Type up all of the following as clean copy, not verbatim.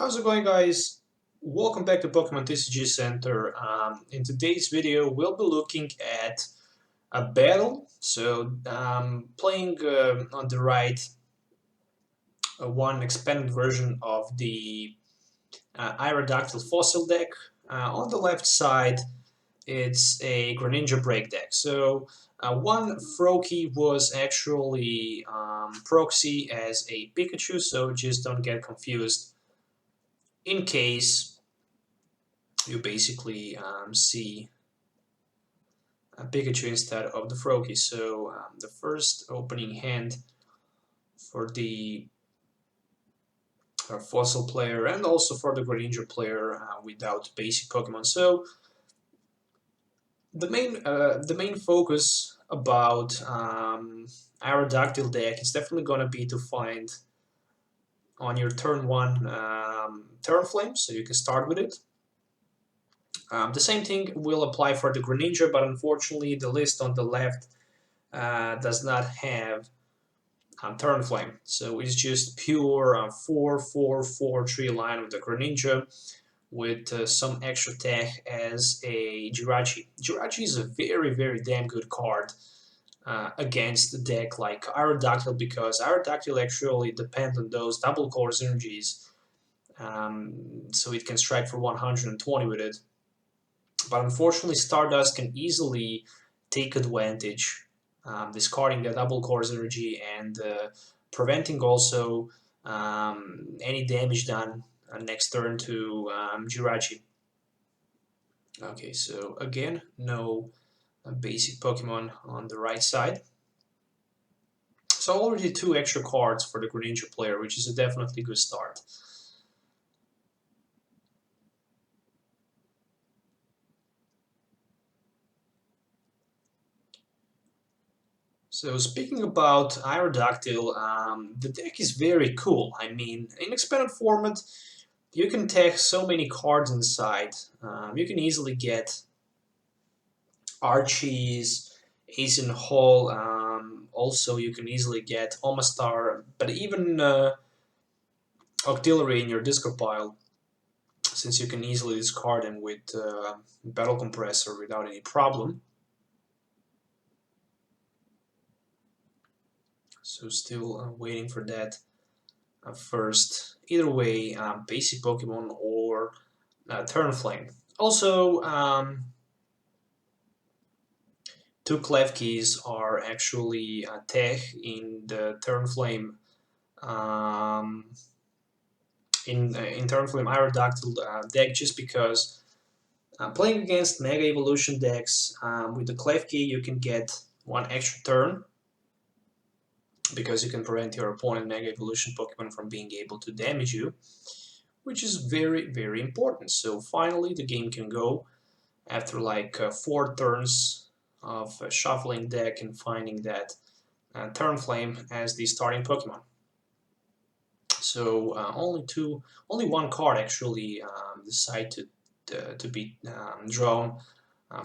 How's it going, guys? Welcome back to Pokemon TCG Center. In today's video, we'll be looking at a battle. Playing on the right, one expanded version of the Aerodactyl fossil deck. On the left side, it's a Greninja break deck. One Froakie was actually proxy as a Pikachu, so just don't get confused in case you basically see a Pikachu instead of the Froakie. The first opening hand for the Fossil player and also for the Greninja player without basic Pokemon. So the main focus about Aerodactyl deck is definitely going to be to find on your turn one Flame, so you can start with it. The same thing will apply for the Greninja, but unfortunately the list on the left does not have Flame. So it's just pure 4-4-4 tree line with the Greninja with some extra tech as a Jirachi. Jirachi is a very damn good card against the deck like Aerodactyl, because Aerodactyl actually depends on those double core energies, so it can strike for 120 with it. But unfortunately, Stardust can easily take advantage, discarding the double core's energy and preventing also any damage done next turn to Jirachi. Okay, so again, no basic Pokemon on the right side. So already 2 extra cards for the Greninja player, which is a definitely good start. So speaking about Aerodactyl, the deck is very cool. I mean, in expanded format, you can tech so many cards inside. You can easily get Archies, Ace in Hall. Also, you can easily get Omastar, but even Auxiliary in your discard pile, since you can easily discard them with Battle Compressor without any problem. So still waiting for that first. Either way, basic Pokemon or Flame. Also, 2 Klefkis are actually tech in the Flame. In Flame Aerodactyl deck, just because playing against Mega Evolution decks with the Klefki, you can get 1 extra turn, because you can prevent your opponent Mega Evolution Pokemon from being able to damage you, which is very important. So finally the game can go after like 4 turns of shuffling deck and finding that Flame as the starting Pokemon. So only 1 card actually decide to be drawn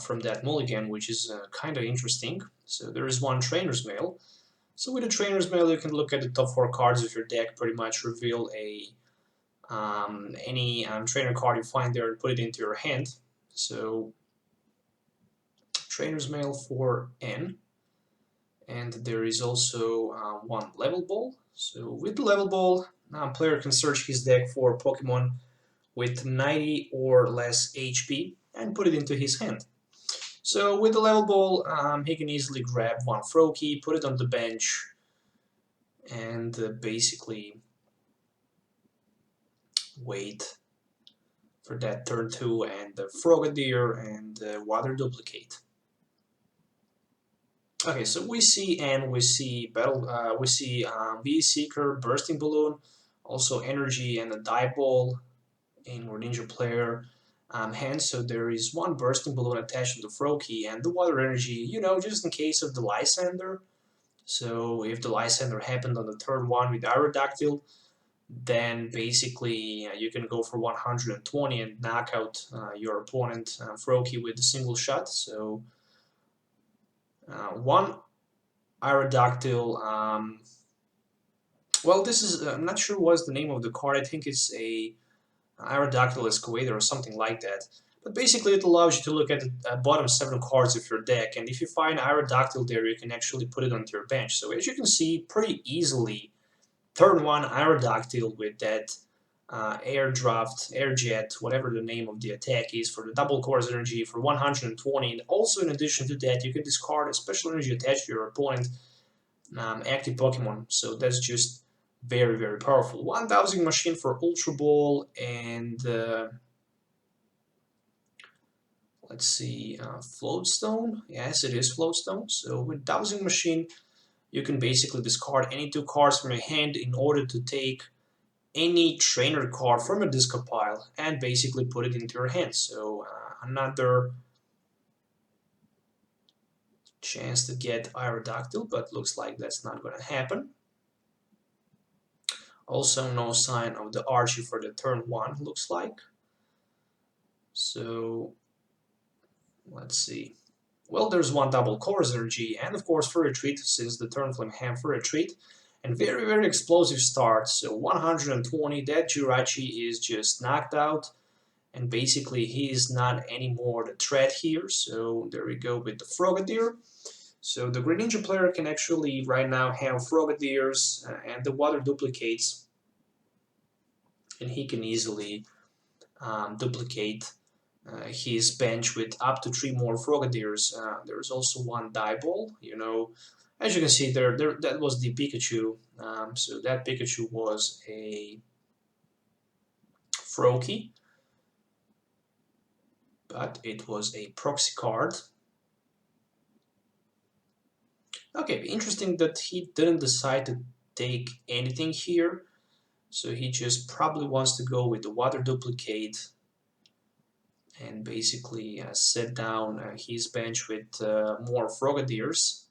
from that mulligan, which is kind of interesting. So there is 1 Trainer's Mail. So with a Trainer's Mail, you can look at the top 4 cards of your deck, pretty much reveal any trainer card you find there and put it into your hand. So Trainer's Mail for N. And there is also 1 Level Ball. So with the Level Ball, player can search his deck for Pokemon with 90 or less HP and put it into his hand. So with the Level Ball, he can easily grab 1 Froakie, put it on the bench, and basically wait for that turn 2 and the Frogadier and Water Duplicate. Okay, so we see V Seeker, Bursting Balloon, also Energy and a Die Ball in Greninja player hand. So there is 1 Bursting Balloon attached to the Froakie and the Water Energy, you know, just in case of the Lysander. So if the Lysander happened on the turn 1 with Aerodactyl, then basically you can go for 120 and knock out your opponent Froakie with a single shot. So 1 Aerodactyl. Well, this is I'm not sure what's the name of the card. I think it's a Aerodactyl Excavator or something like that. But basically it allows you to look at the bottom 7 cards of your deck, and if you find Aerodactyl there, you can actually put it onto your bench. So as you can see, pretty easily, turn 1 Aerodactyl with that air draft, air jet, whatever the name of the attack is, for the double course energy for 120. And also in addition to that, you can discard a special energy attached to your opponent active Pokemon. So that's just very, very powerful. 1000 machine for Ultra Ball, and let's see, Floatstone. Yes, it is Floatstone. So with Dowsing Machine, you can basically discard any 2 cards from your hand in order to take any trainer card from a discard pile and basically put it into your hand. So another chance to get Aerodactyl, but looks like that's not going to happen. Also no sign of the Archie for the turn 1, looks like. So let's see. Well, there's 1 double course energy, and of course for retreat, since the turn flame have for retreat. And very, very explosive start. So 120, that Jirachi is just knocked out. And basically he is not anymore the threat here. So there we go with the Frogadier. So the Greninja player can actually right now have Frogadiers and the water duplicates. And he can easily duplicate his bench with up to 3 more Frogadiers. There's also 1 die ball, you know. As you can see there that was the Pikachu. So that Pikachu was a Froakie, but it was a proxy card. Okay, interesting that he didn't decide to take anything here. So he just probably wants to go with the water duplicate and basically set down his bench with more Frogadiers.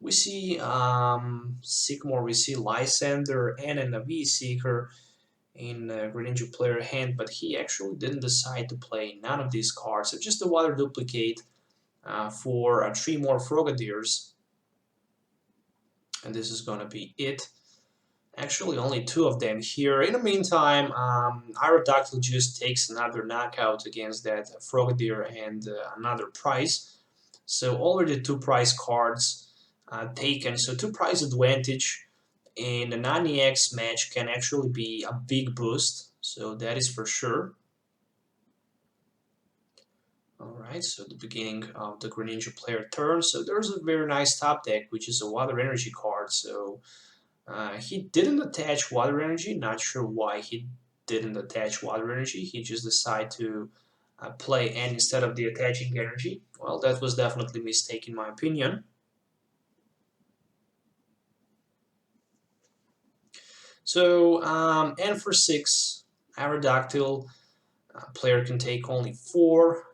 We see Sycamore, we see Lysander and a Navi Seeker in Greninja player hand, but he actually didn't decide to play none of these cards. So just a water duplicate for 3 more Frogadiers. And this is going to be it. Actually, only 2 of them here. In the meantime, Aerodactyl just takes another knockout against that Frogadier and another prize. So already 2 prize cards taken. So 2 prize advantage in a 90x match can actually be a big boost. So that is for sure. Alright, so the beginning of the Greninja player turn. So there's a very nice top deck, which is a water energy card. So he didn't attach water energy, not sure why he didn't attach water energy. He just decided to play N instead of the attaching energy. Well, that was definitely a mistake in my opinion. So N for 6, Aerodactyl, player can take only 4,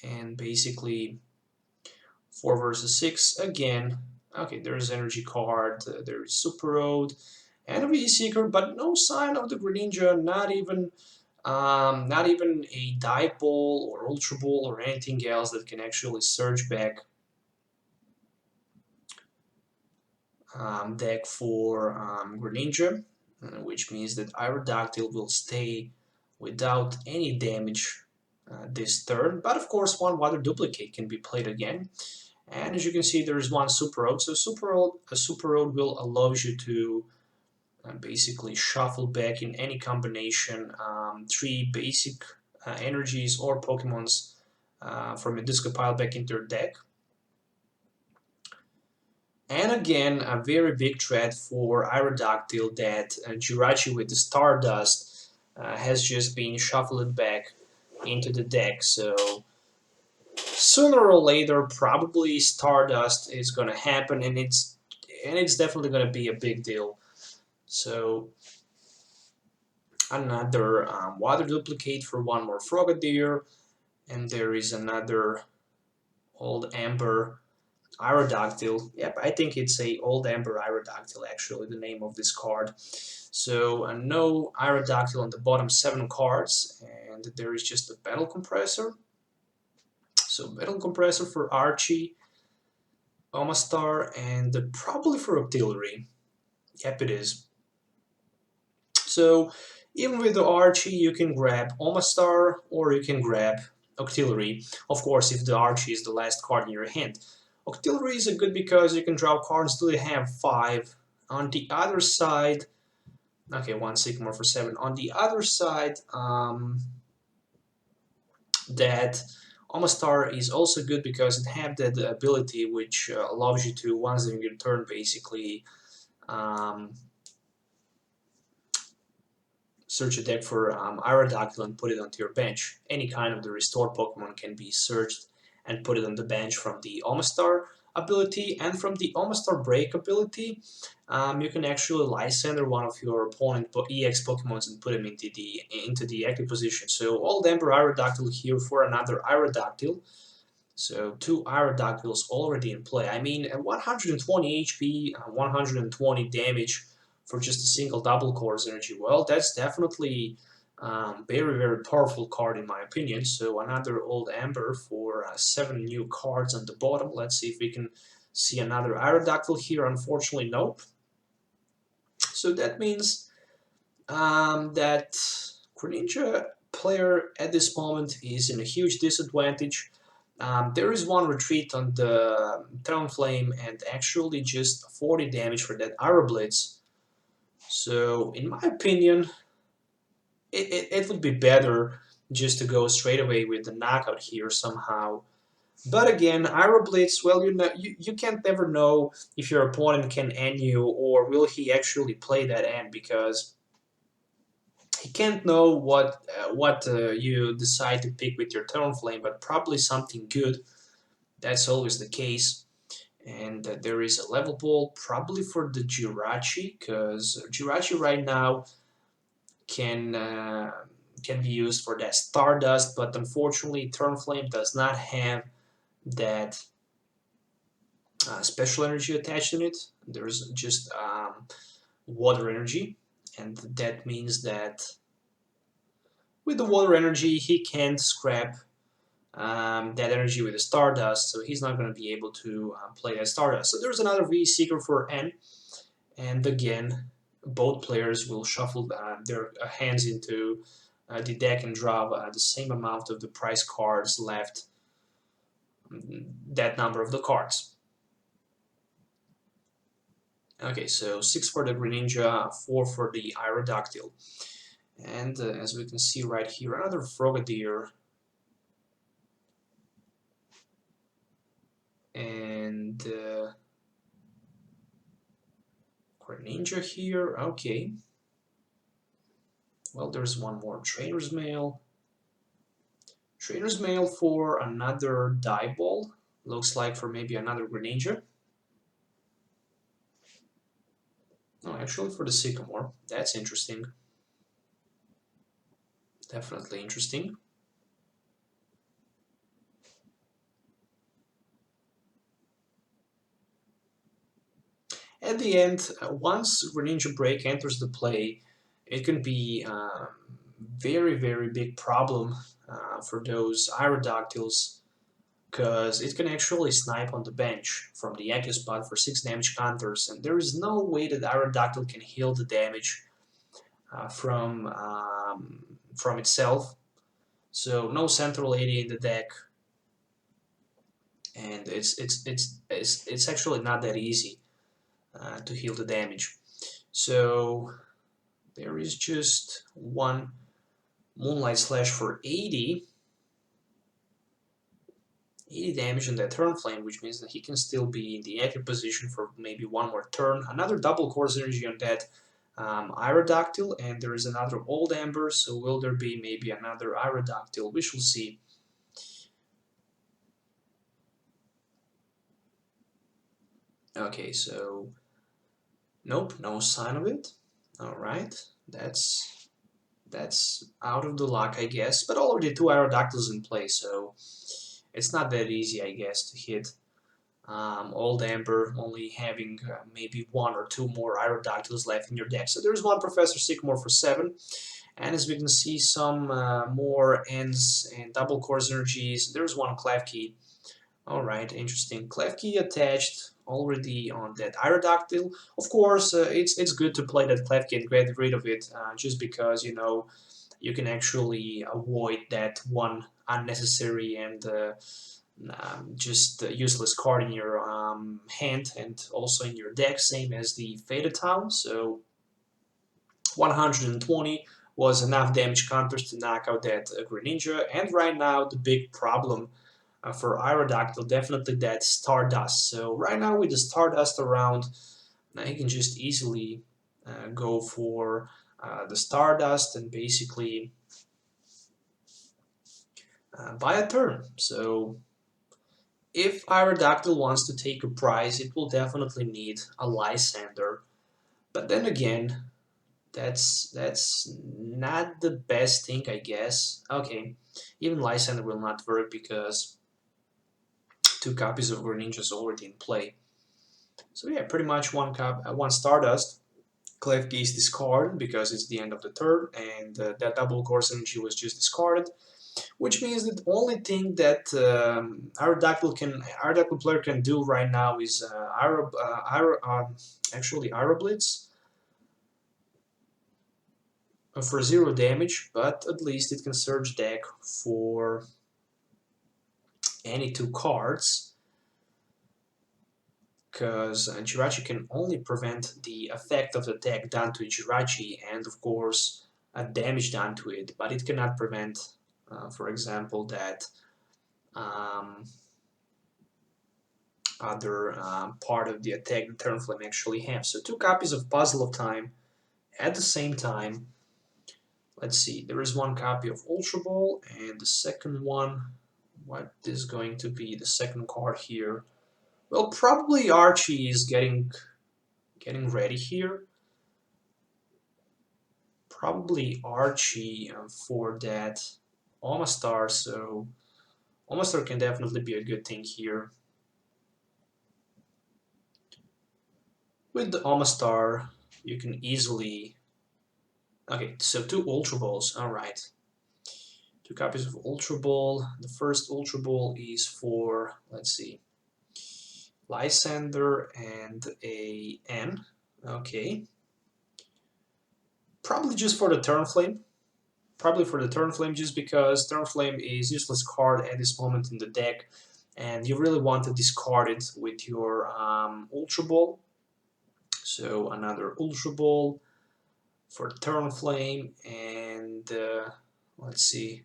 and basically 4 versus 6 again. Okay, there's energy card, there's Super Road, and a V-Seeker, but no sign of the Greninja, not even a Die Ball or Ultra Ball or anything else that can actually surge back deck for Greninja, which means that Aerodactyl will stay without any damage this turn, but of course 1 water duplicate can be played again. And as you can see, there is 1 Super Road. So a Super Road will allow you to basically shuffle back in any combination 3 basic energies or Pokemons from a discard pile back into your deck. And again, a very big threat for Aerodactyl that Jirachi with the Stardust has just been shuffled back into the deck. So sooner or later, probably Stardust is going to happen, and it's definitely going to be a big deal. So another water duplicate for 1 more Frogadier, and there is another Old Amber Aerodactyl. Yep, I think it's a Old Amber Aerodactyl, actually, the name of this card. So no Aerodactyl on the bottom 7 cards, and there is just a Battle Compressor. So Battle Compressor for Archie, Omastar, and probably for Octillery. Yep, it is. So Even with the Archie, you can grab Omastar or you can grab Octillery. Of course, if the Archie is the last card in your hand. Octillery is a good because you can draw cards till you have 5. On the other side, okay, 1 Sycamore for 7. On the other side, that Omastar is also good because it has that ability which allows you to, once in your turn, basically um, search a deck for Aerodactyl and put it onto your bench. Any kind of the restored Pokemon can be searched and put it on the bench from the Omastar ability, and from the Omastar Break ability, you can actually Lysander one of your opponent EX Pokemons and put him into the active position. So Old Ember Aerodactyl here for another Aerodactyl. So 2 Aerodactyls already in play. I mean, 120 HP, 120 damage for just a single double course energy. Well, that's definitely very, very powerful card in my opinion. So another Old Amber for 7 new cards on the bottom. Let's see if we can see another Aerodactyl here. Unfortunately, nope. So that means that Greninja player at this moment is in a huge disadvantage. There is one retreat on the Talonflame and actually just 40 damage for that Aeroblitz. So in my opinion, it would be better just to go straight away with the knockout here somehow. But again, Aeroblitz, well, you can't never know if your opponent can end you or will he actually play that end, because he can't know what you decide to pick with your Talonflame, but probably something good. That's always the case. And there is a level ball probably for the Jirachi, because Jirachi right now can be used for that Stardust, but unfortunately Talonflame does not have that special energy attached in it. There's just water energy, and that means that with the water energy he can't scrap that energy with the Stardust, so he's not going to be able to play that Stardust. So there's another V-Seeker for N, and again, both players will shuffle their hands into the deck and draw the same amount of the prize cards left, that number of the cards. Okay, so 6 for the Greninja, 4 for the Aerodactyl. And as we can see right here, another Frogadier. And Greninja here, okay. Well, there's one more Trainer's Mail. Trainer's Mail for another Dieball. Looks like for maybe another Greninja. No, actually for the Sycamore. That's interesting. Definitely interesting. At the end, once Greninja Break enters the play, it can be very, very big problem for those Aerodactyls, because it can actually snipe on the bench from the active spot for 6 damage counters, and there is no way that Aerodactyl can heal the damage from itself. So no central area in the deck, and it's actually not that easy to heal the damage. So there is just one Moonlight Slash for 80 damage on that Talonflame, which means that he can still be in the active position for maybe one more turn. Another double course energy on that Aerodactyl, and there is another Old Amber, so will there be maybe another Aerodactyl? We shall see. Okay, so nope, no sign of it. Alright, that's out of the luck, I guess, but already 2 Aerodactyls in play, so it's not that easy, I guess, to hit. Old Amber only having maybe 1 or 2 more Aerodactyls left in your deck. So there's one Professor Sycamore for 7, and as we can see, some more ends and double course energies. There's one Klefki. Alright, interesting. Klefki attached already on that Aerodactyl. Of course, it's good to play that Klefki and get rid of it, just because, you know, you can actually avoid that one unnecessary and just useless card in your hand and also in your deck, same as the Aerodactyl. So 120 was enough damage counters to knock out that Greninja, and right now the big problem for Aerodactyl, definitely that Stardust. So right now with the Stardust around, now you can just easily go for the Stardust and basically buy a turn. So if Aerodactyl wants to take a prize, it will definitely need a Lysander. But then again, that's not the best thing, I guess. Okay, even Lysander will not work because 2 copies of Greninja is already in play. So yeah, pretty much one Stardust. Klefki is discarded because it's the end of the turn, and that double course energy was just discarded, which means that the only thing that Aerodactyl player can do right now is actually Aeroblitz for 0 damage, but at least it can search deck for any 2 cards, because Jirachi can only prevent the effect of the deck done to Jirachi and of course damage done to it, but it cannot prevent, for example, that other part of the attack the Turnflame actually have. So 2 copies of Puzzle of Time at the same time. Let's see, there is 1 copy of Ultra Ball, and the second one, what is going to be the second card here? Well, probably Archie is getting ready here. Probably Archie for that Omastar, so Omastar can definitely be a good thing here. With the Omastar, you can easily... Okay, so 2 Ultra Balls, alright. 2 copies of Ultra Ball. The first Ultra Ball is for, let's see, Lysander and a N. Okay. Probably just for the Turnflame. Probably for the Turnflame, just because Turnflame is useless card at this moment in the deck, and you really want to discard it with your Ultra Ball. So another Ultra Ball for Turnflame, and let's see.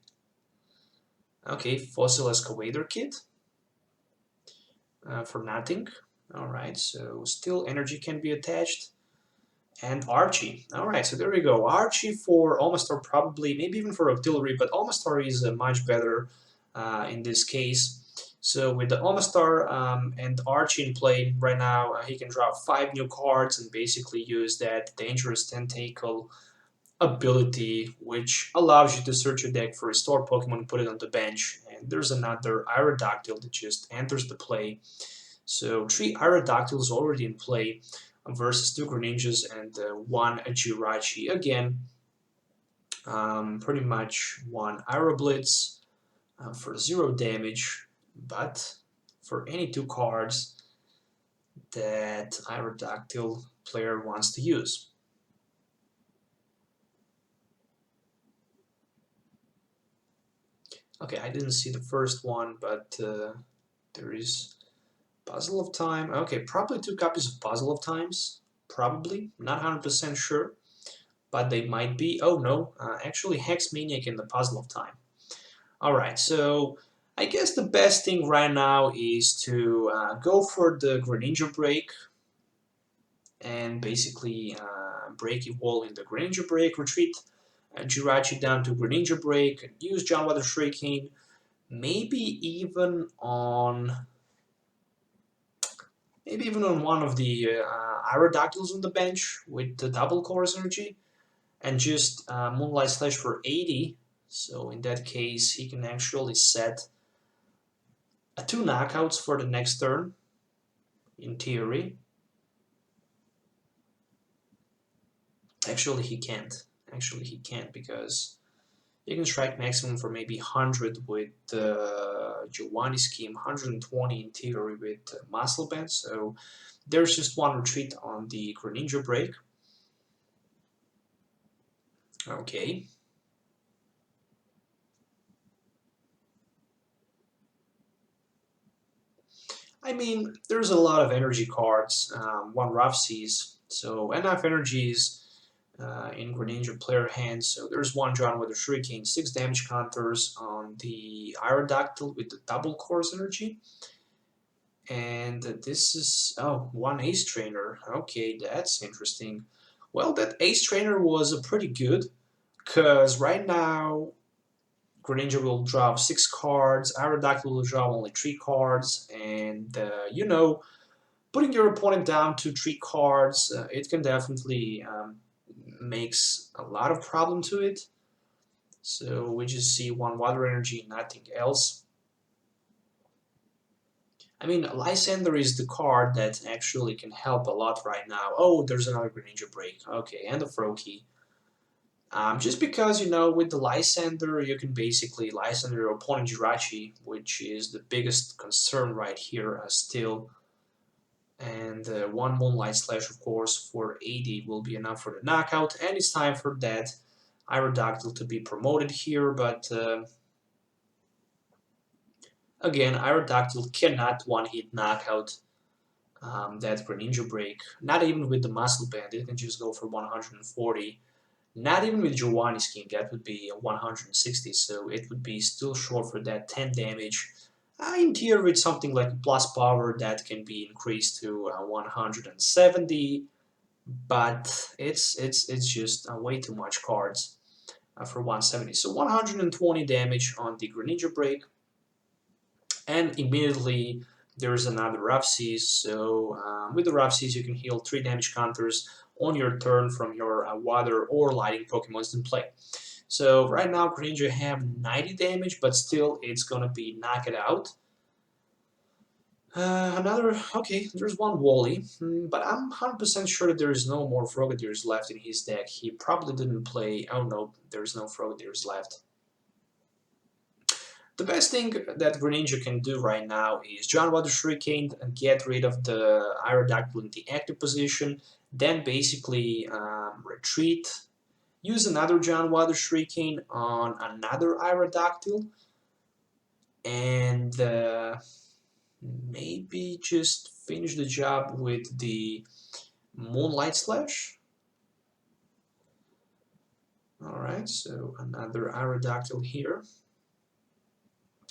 Okay, Fossil Excavator Kit for nothing. Alright, so still energy can be attached. And Archie. Alright, so there we go. Archie for Omastar, probably, maybe even for Octillery, but Omastar is much better in this case. So with the Omastar and Archie in play right now, he can draw 5 new cards and basically use that Dangerous Tentacle ability, which allows you to search your deck for Restore Pokemon and put it on the bench. And there's another Aerodactyl that just enters the play. So 3 Aerodactyls already in play versus 2 Greninjas and 1 Jirachi. Again, pretty much 1 Aeroblitz for 0 damage, but for any 2 cards that Aerodactyl player wants to use. Okay, I didn't see the first one, but there is Puzzle of Time. Okay, probably 2 copies of Puzzle of Times. Probably, not 100% sure, but they might be. Oh no, actually Hex Maniac in the Puzzle of Time. Alright, so I guess the best thing right now is to go for the Greninja break and basically break Evolve in the Greninja break, retreat Jirachi down to Greninja break, and use John Water Shuriken, maybe even on one of the Aerodactyls on the bench with the double course energy, and just Moonlight Slash for 80. So in that case, he can actually set 2 knockouts for the next turn, in theory. Actually, he can't. Because you can strike maximum for maybe 100 with Giovanni scheme, 120 in theory with Muscle Band, so there's just one retreat on the Greninja break. Okay. I mean, there's a lot of energy cards, one rough seas, so enough energies in Greninja player hands. So there's one drawn with a Shuriken, 6 damage counters on the Aerodactyl with the double course energy. And this is, oh, one Ace Trainer. Okay, that's interesting. Well, that Ace Trainer was pretty good, because right now Greninja will draw 6 cards, Aerodactyl will draw only 3 cards, and you know, putting your opponent down to 3 cards, it can definitely makes a lot of problem to it. So we just see one water energy, nothing else. I mean, Lysander is the card that actually can help a lot right now. Oh, there's another Greninja break. Okay, and a Froakie. Just because, you know, with the Lysander, you can basically Lysander your opponent Jirachi, which is the biggest concern right here still. And one Moonlight Slash, of course, for 80 will be enough for the knockout, and it's time for that Aerodactyl to be promoted here, but again, Aerodactyl cannot one-hit knockout that Greninja break, not even with the Muscle Band, it can just go for 140. Not even with Giovanni scheme, that would be 160, so it would be still short for that 10 damage. In theory, with something like plus power, that can be increased to 170, but it's just way too much cards for 170. So 120 damage on the Greninja break, and immediately there's another Rough Seas. So with the Rough Seas, you can heal 3 damage counters on your turn from your water or lighting Pokemons in play. So right now Greninja have 90 damage, but still it's gonna be knocked out. Okay, there's one Wally, but I'm 100% sure that there is no more Frogadiers left in his deck. He probably didn't play, oh no, there's no Frogadiers left. The best thing that Greninja can do right now is John Water Shuriken and get rid of the Aerodactyl in the active position, then basically retreat, use another John Water Shuriken on another Aerodactyl, and maybe just finish the job with the Moonlight Slash. Alright, so another Aerodactyl here.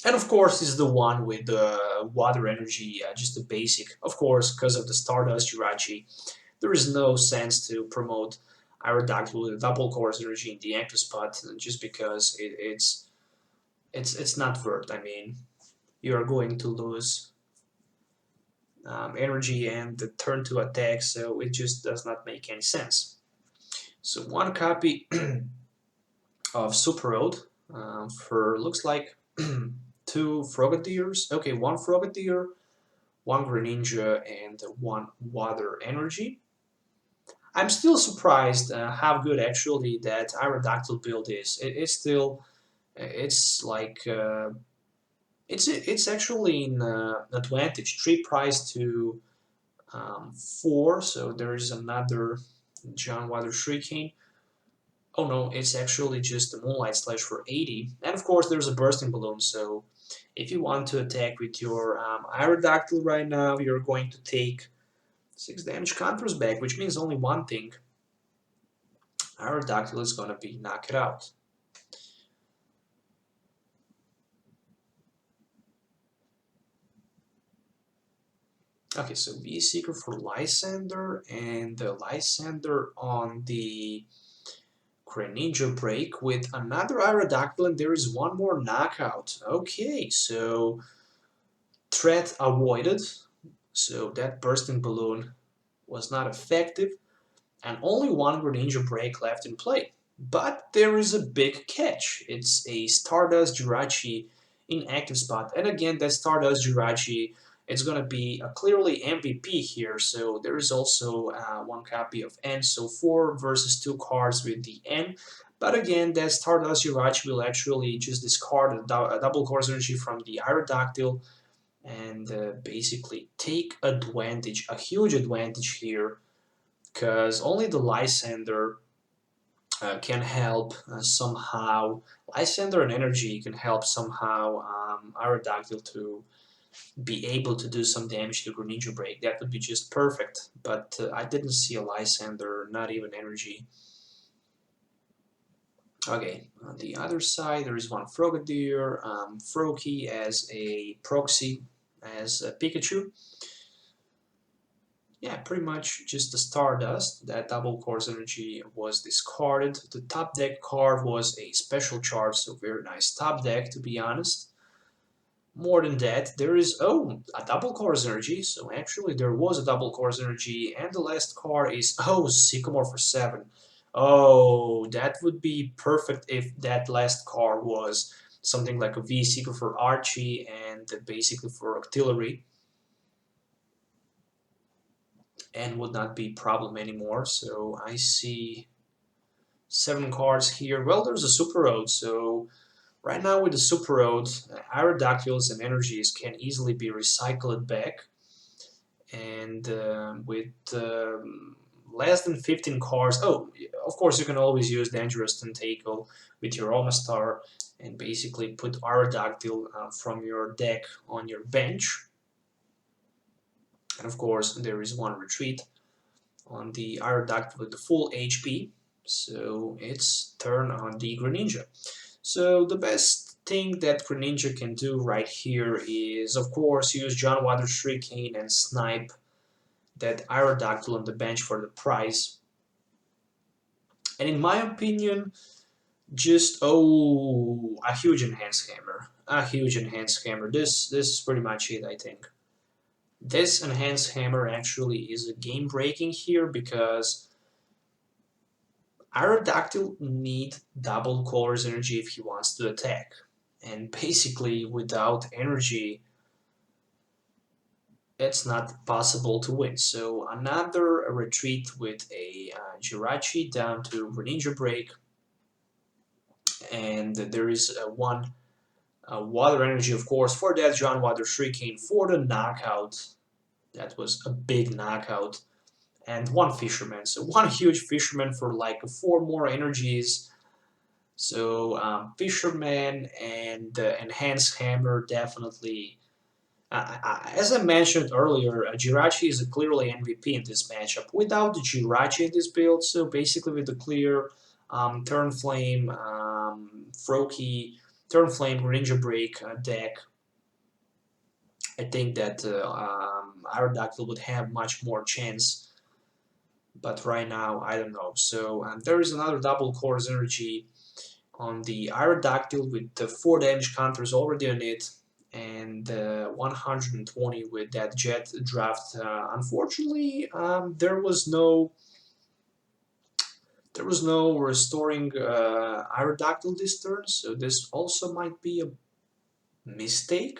And of course, is the one with the water energy, just the basic. Of course, because of the Stardust Jirachi, there is no sense to promote Aerodactyl with a double course energy in the active spot, just because it's not worth. I mean, you are going to lose energy and the turn to attack, so it just does not make any sense. So one copy of Super Road for looks like 2 Frogadiers. Okay, 1 Frogadier, 1 Greninja, and 1 Water Energy. I'm still surprised how good actually that Aerodactyl build is. It's still, it's like, it's actually in advantage, 3 price to 4, so there is another John Water Shuriken. Oh no, it's actually just a Moonlight Slash for 80. And of course there's a Bursting Balloon, so if you want to attack with your Aerodactyl right now, you're going to take 6 damage counters back, which means only one thing. Aerodactyl is going to be knocked out. Okay, so V-Seeker for Lysander, and the Lysander on the Greninja break with another Aerodactyl, and there is one more knockout. Okay, so threat avoided, so that Bursting Balloon was not effective, and only one Greninja break left in play. But there is a big catch. It's a Stardust Jirachi in active spot, and again that Stardust Jirachi it's going to be a clearly MVP here. So there is also one copy of N, so 4 versus 2 cards with the N. But again, that Stardust Jirachi will actually just discard a double course energy from the Aerodactyl and basically take advantage, a huge advantage here, because only the Lysander can help somehow. Lysander and Energy can help somehow Aerodactyl to be able to do some damage to Greninja Break. That would be just perfect, but I didn't see a Lysander, not even Energy. Okay, on the other side there is one Frogadier, Froakie as a proxy, as a Pikachu. Yeah, pretty much just the Stardust. That double course energy was discarded. The top deck card was a special charge, so very nice top deck to be honest. More than that, there is, oh, a double course energy. So actually there was a double course energy, and the last card is, oh, Sycamore for 7. Oh, that would be perfect if that last card was something like a V-Seeker for Archie and basically for Artillery, and would not be problem anymore. So I see 7 cards here. Well, there's a Super Road, so right now with the Super Road, Aerodactyls and Energies can easily be recycled back, and with less than 15 cards, oh, of course you can always use Dangerous Tentacle with your Omastar and basically put Aerodactyl from your deck on your bench. And of course there is one retreat on the Aerodactyl with the full HP, so it's turn on the Greninja. So the best thing that Greninja can do right here is, of course, use John Water Shuriken and snipe that Aerodactyl on the bench for the prize. And in my opinion, just, oh, a huge Enhanced Hammer. A huge Enhanced Hammer. This is pretty much it, I think. This Enhanced Hammer actually is a game breaking here because Aerodactyl need double colors energy if he wants to attack. And basically without energy it's not possible to win. So another retreat with a Jirachi down to Greninja Break, and there is one water energy, of course, for that John Water Shuriken for the knockout. That was a big knockout. And one Fisherman, so one huge Fisherman for like 4 more energies. So Fisherman and Enhanced Hammer definitely. As I mentioned earlier, Jirachi is a clearly MVP in this matchup. Without the Jirachi in this build, so basically with the clear Turn Flame, Froakie, Turn Flame, Greninja Break deck, I think that Aerodactyl would have much more chance. But right now, I don't know. So there is another double course energy on the Aerodactyl with the 4 damage counters already on it, and 120 with that jet draft. Unfortunately, there was no restoring Aerodactyl this turn, so this also might be a mistake.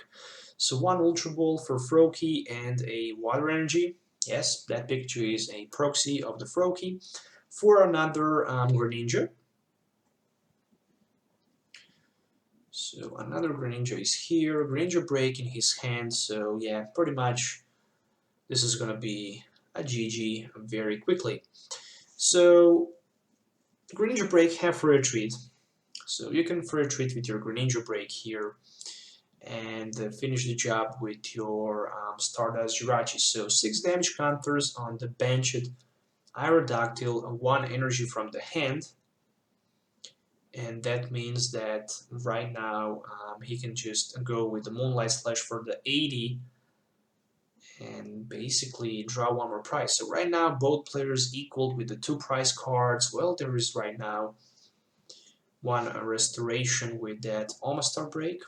So one Ultra Ball for Froakie and a Water Energy. Yes, that picture is a proxy of the Froakie for another Greninja. So another Greninja is here, Greninja Break in his hand, so yeah, pretty much this is gonna be a GG very quickly. So Greninja Break have free retreat, so you can free retreat with your Greninja Break here and finish the job with your Stardust Jirachi. So 6 damage counters on the benched Aerodactyl, 1 energy from the hand, and that means that right now he can just go with the Moonlight Slash for the 80 and basically draw 1 more prize. So right now both players equal with the 2 prize cards. Well, there is right now 1 restoration with that Omastar break.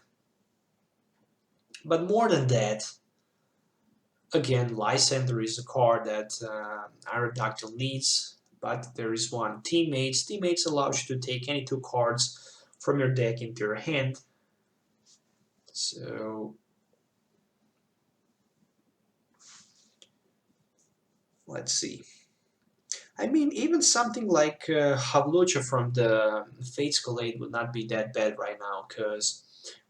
But more than that, again, Lysander is a card that Aerodactyl needs, but there is one Teammates. Teammates allows you to take any 2 cards from your deck into your hand. So Let's see. I mean, even something like Havlucha from the Fate Escalade would not be that bad right now, because,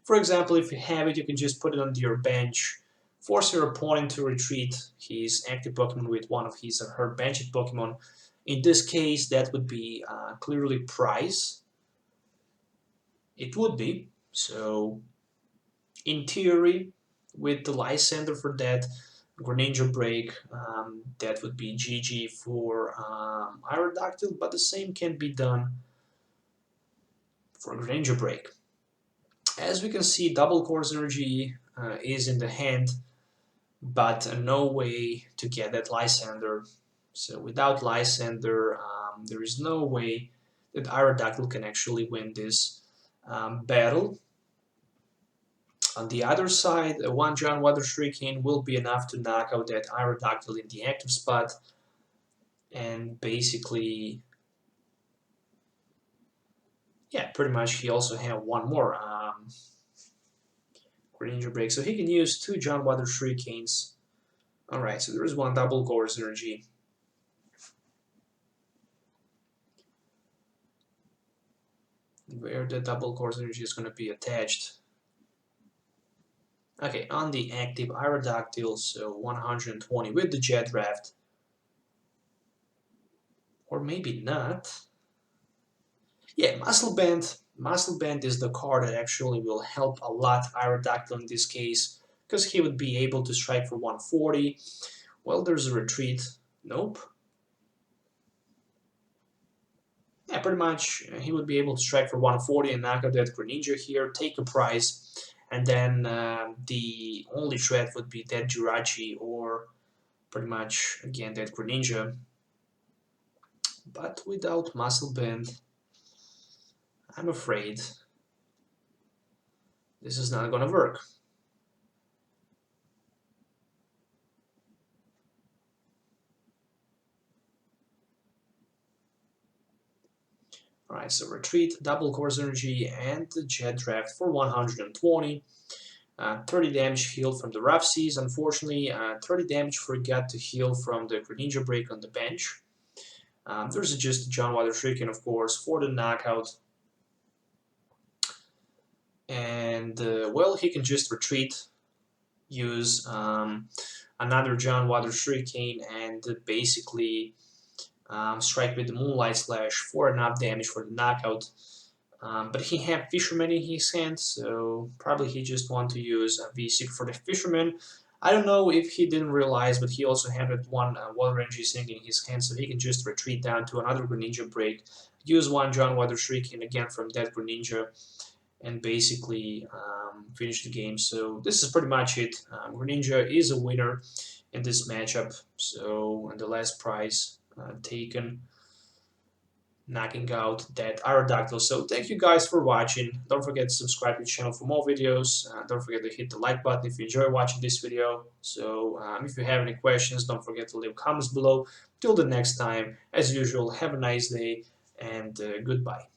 for example, if you have it, you can just put it onto your bench, force your opponent to retreat his active Pokemon with one of his or her benched Pokemon. In this case, that would be clearly Prize. It would be. So, in theory, with the Lysander for that, Greninja Break, that would be GG for Aerodactyl, but the same can be done for Greninja Break. As we can see, double course energy is in the hand, but no way to get that Lysander. So without Lysander, there is no way that Aerodactyl can actually win this battle. On the other side, a one John Water Shuriken will be enough to knock out that Aerodactyl in the active spot, and basically, yeah, pretty much he also have one more Greninja Break, so he can use two John Water Shurikens. Alright, so there is one double course energy. Where the double course energy is going to be attached. Okay, on the active Aerodactyl, so 120 with the Jet Draft. Or maybe not. Yeah, Muscle Band. Muscle Band is the card that actually will help a lot Aerodactyl in this case, because he would be able to strike for 140. Well, there's a retreat. Nope. Yeah, pretty much he would be able to strike for 140 and knock out that Greninja here, take a prize, and then the only threat would be that Jirachi or pretty much, again, that Greninja. But without Muscle Band, I'm afraid this is not gonna work. Alright, so retreat, double course energy, and the Jet Draft for 120. 30 damage healed from the Rough Seas. Unfortunately, 30 damage forgot to heal from the Greninja Break on the bench. There's just John Water Shuriken, of course, for the knockout. And, well, he can just retreat, use another John Water Shuriken, and basically strike with the Moonlight Slash for enough damage for the knockout. But he had Fisherman in his hand, so probably he just want to use a V-Stick for the Fisherman. I don't know if he didn't realize, but he also had one Water Energy Sink in his hand, so he can just retreat down to another Greninja Break, use one John Water Shuriken again from that Greninja, and basically finish the game. So this is pretty much it. Greninja is a winner in this matchup, so and the last prize taken, knocking out that Aerodactyl. So thank you guys for watching. Don't forget to subscribe to the channel for more videos. Don't forget to hit the like button if you enjoy watching this video. So if you have any questions, don't forget to leave comments below. Till the next time, as usual, have a nice day and goodbye.